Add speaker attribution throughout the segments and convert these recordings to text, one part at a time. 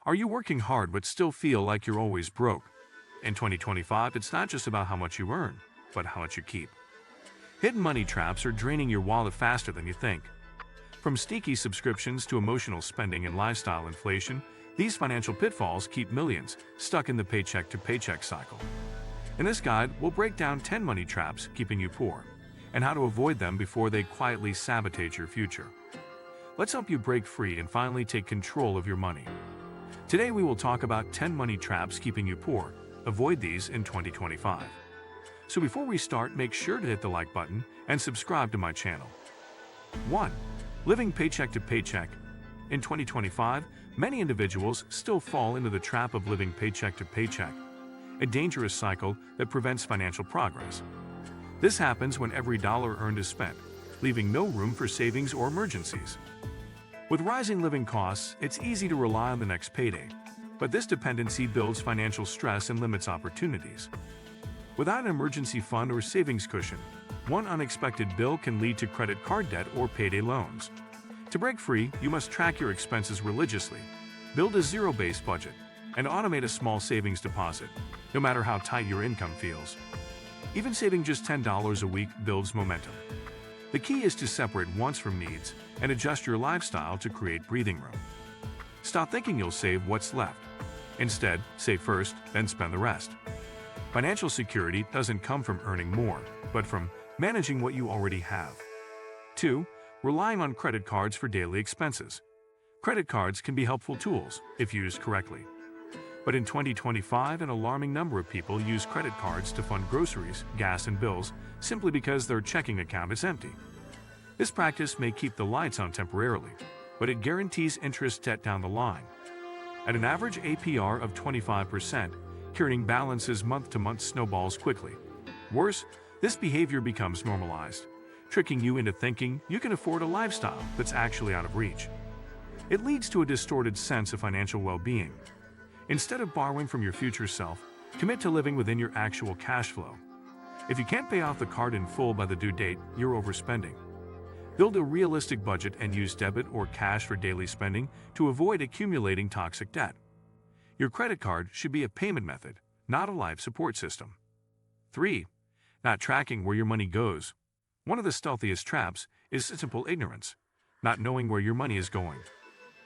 Speaker 1: Are you working hard but still feel like you're always broke? In 2025, it's not just about how much you earn, but how much you keep. Hidden money traps are draining your wallet faster than you think. From sneaky subscriptions to emotional spending and lifestyle inflation, these financial pitfalls keep millions stuck in the paycheck-to-paycheck cycle. In this guide, we'll break down 10 money traps keeping you poor, and how to avoid them before they quietly sabotage your future. Let's help you break free and finally take control of your money. Today we will talk about 10 money traps keeping you poor. Avoid these in 2025. So before we start, make sure to hit the like button and subscribe to my channel. 1. Living paycheck to paycheck. In 2025, many individuals still fall into the trap of living paycheck to paycheck, a dangerous cycle that prevents financial progress. This happens when every dollar earned is spent, leaving no room for savings or emergencies. With rising living costs, it's easy to rely on the next payday, but this dependency builds financial stress and limits opportunities. Without an emergency fund or savings cushion, one unexpected bill can lead to credit card debt or payday loans. To break free, you must track your expenses religiously, build a zero-based budget, and automate a small savings deposit, no matter how tight your income feels. Even saving just $10 a week builds momentum. The key is to separate wants from needs and adjust your lifestyle to create breathing room. Stop thinking you'll save what's left. Instead, save first, then spend the rest. Financial security doesn't come from earning more, but from managing what you already have. 2. Relying on credit cards for daily expenses. Credit cards can be helpful tools if used correctly. But in 2025, an alarming number of people use credit cards to fund groceries, gas, and bills simply because their checking account is empty. This practice may keep the lights on temporarily, but it guarantees interest debt down the line. At an average APR of 25%, carrying balances month to month snowballs quickly. Worse, this behavior becomes normalized, tricking you into thinking you can afford a lifestyle that's actually out of reach. It leads to a distorted sense of financial well-being. Instead of borrowing from your future self, commit to living within your actual cash flow. If you can't pay off the card in full by the due date, you're overspending. Build a realistic budget and use debit or cash for daily spending to avoid accumulating toxic debt. Your credit card should be a payment method, not a life support system. 3. Not tracking where your money goes. One of the stealthiest traps is simple ignorance, not knowing where your money is going.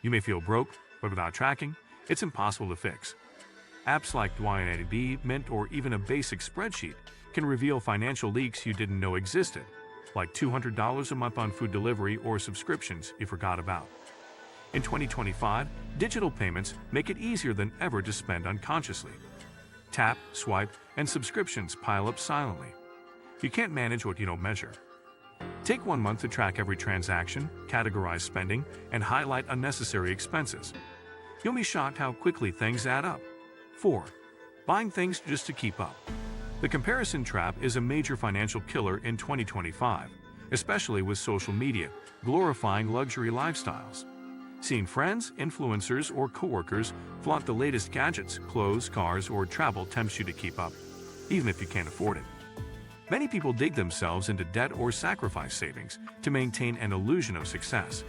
Speaker 1: You may feel broke, but without tracking, it's impossible to fix. Apps like YNAB, Mint, or even a basic spreadsheet can reveal financial leaks you didn't know existed, like $200 a month on food delivery or subscriptions you forgot about. In 2025, digital payments make it easier than ever to spend unconsciously. Tap, swipe, and subscriptions pile up silently. You can't manage what you don't measure. Take 1 month to track every transaction, categorize spending, and highlight unnecessary expenses. You'll be shocked how quickly things add up. 4. Buying things just to keep up. The comparison trap is a major financial killer in 2025, especially with social media glorifying luxury lifestyles. Seeing friends, influencers, or coworkers flaunt the latest gadgets, clothes, cars, or travel tempts you to keep up, even if you can't afford it. Many people dig themselves into debt or sacrifice savings to maintain an illusion of success.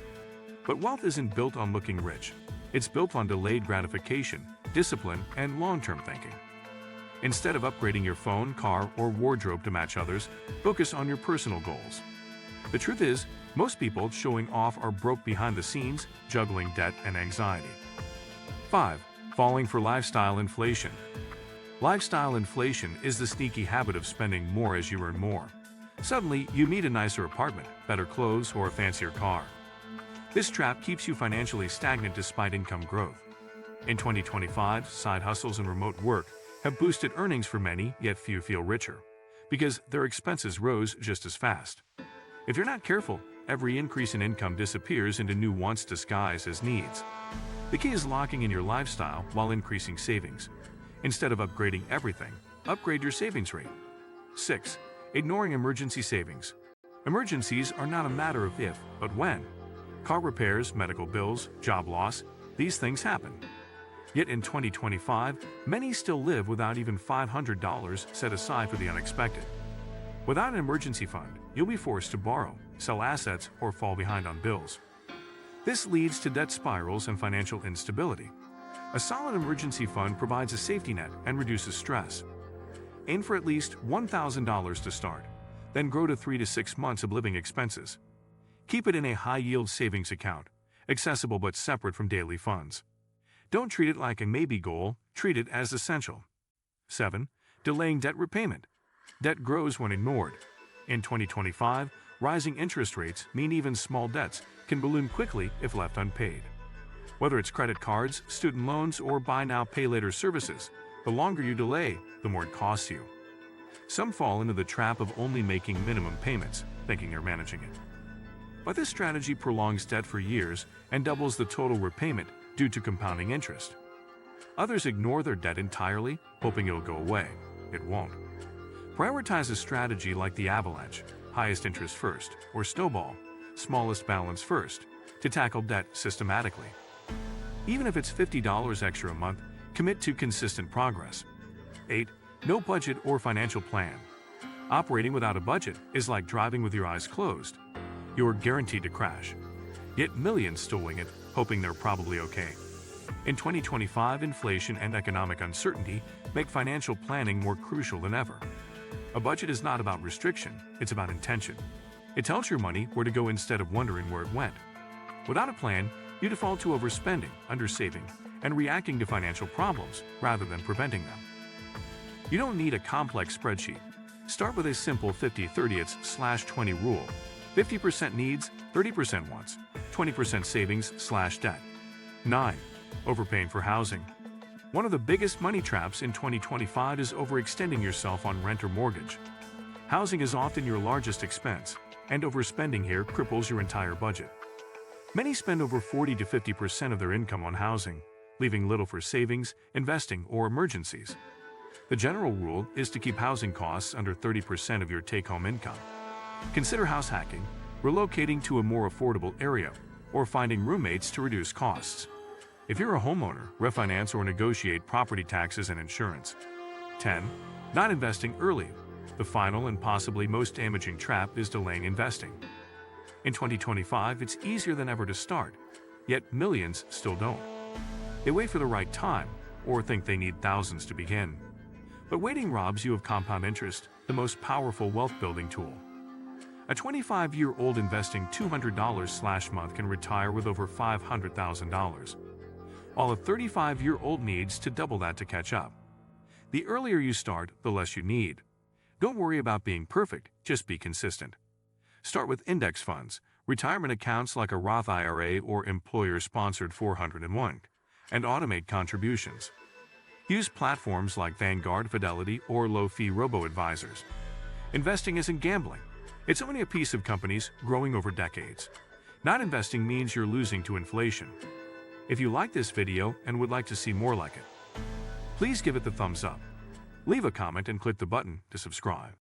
Speaker 1: But wealth isn't built on looking rich. It's built on delayed gratification, discipline, and long-term thinking. Instead of upgrading your phone, car, or wardrobe to match others, focus on your personal goals. The truth is, most people showing off are broke behind the scenes, juggling debt and anxiety. 5. Falling for lifestyle inflation. Lifestyle inflation is the sneaky habit of spending more as you earn more. Suddenly, you need a nicer apartment, better clothes, or a fancier car. This trap keeps you financially stagnant despite income growth. In 2025, side hustles and remote work have boosted earnings for many, yet few feel richer, because their expenses rose just as fast. If you're not careful, every increase in income disappears into new wants disguised as needs. The key is locking in your lifestyle while increasing savings. Instead of upgrading everything, upgrade your savings rate. 6. Ignoring emergency savings. Emergencies are not a matter of if, but when. Car repairs, medical bills, job loss, these things happen. Yet in 2025, many still live without even $500 set aside for the unexpected. Without an emergency fund, you'll be forced to borrow, sell assets, or fall behind on bills. This leads to debt spirals and financial instability. A solid emergency fund provides a safety net and reduces stress. Aim for at least $1,000 to start, then grow to 3 to 6 months of living expenses. Keep it in a high-yield savings account, accessible but separate from daily funds. Don't treat it like a maybe goal, treat it as essential. 7. Delaying debt repayment. Debt grows when ignored. In 2025, rising interest rates mean even small debts can balloon quickly if left unpaid. Whether it's credit cards, student loans, or buy now pay later services, the longer you delay, the more it costs you. Some fall into the trap of only making minimum payments, thinking they're managing it. But this strategy prolongs debt for years and doubles the total repayment due to compounding interest. Others ignore their debt entirely, hoping it'll go away. It won't. Prioritize a strategy like the avalanche, highest interest first, or snowball, smallest balance first, to tackle debt systematically. Even if it's $50 extra a month, commit to consistent progress. 8. No budget or financial plan. Operating without a budget is like driving with your eyes closed. You're guaranteed to crash. Yet millions still wing it, hoping they're probably okay. In 2025, inflation and economic uncertainty make financial planning more crucial than ever. A budget is not about restriction, it's about intention. It tells your money where to go instead of wondering where it went. Without a plan, you default to overspending, undersaving, and reacting to financial problems rather than preventing them. You don't need a complex spreadsheet. Start with a simple 50/30/20 rule. 50% needs, 30% wants, 20% savings/debt. 9. Overpaying for housing. One of the biggest money traps in 2025 is overextending yourself on rent or mortgage. Housing is often your largest expense, and overspending here cripples your entire budget. Many spend over 40 to 50% of their income on housing, leaving little for savings, investing, or emergencies. The general rule is to keep housing costs under 30% of your take-home income. Consider house hacking, relocating to a more affordable area, or finding roommates to reduce costs. If you're a homeowner, refinance or negotiate property taxes and insurance. 10. Not investing early. The final and possibly most damaging trap is delaying investing. In 2025, it's easier than ever to start, yet millions still don't. They wait for the right time, or think they need thousands to begin. But waiting robs you of compound interest, the most powerful wealth-building tool. A 25-year-old investing $200/month can retire with over $500,000, while a 35-year-old needs to double that to catch up. The earlier you start, the less you need. Don't worry about being perfect, just be consistent. Start with index funds, retirement accounts like a Roth IRA or employer-sponsored 401, and automate contributions. Use platforms like Vanguard, Fidelity, or low-fee robo-advisors. Investing isn't gambling. It's owning a piece of companies growing over decades. Not investing means you're losing to inflation. If you like this video and would like to see more like it, please give it the thumbs up. Leave a comment and click the button to subscribe.